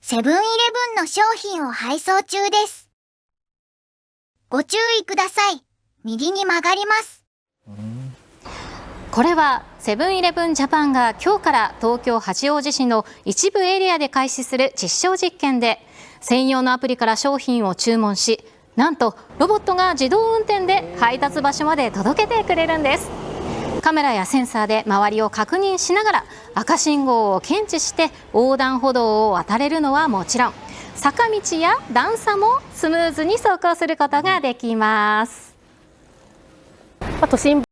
セブンイレブンの商品を配送中です。ご注意ください。右に曲がります。これはセブンイレブンジャパンが今日から東京八王子市の一部エリアで開始する実証実験で、専用のアプリから商品を注文し、なんとロボットが自動運転で配達場所まで届けてくれるんです。カメラやセンサーで周りを確認しながら赤信号を検知して横断歩道を渡れるのはもちろん、坂道や段差もスムーズに走行することができます。都心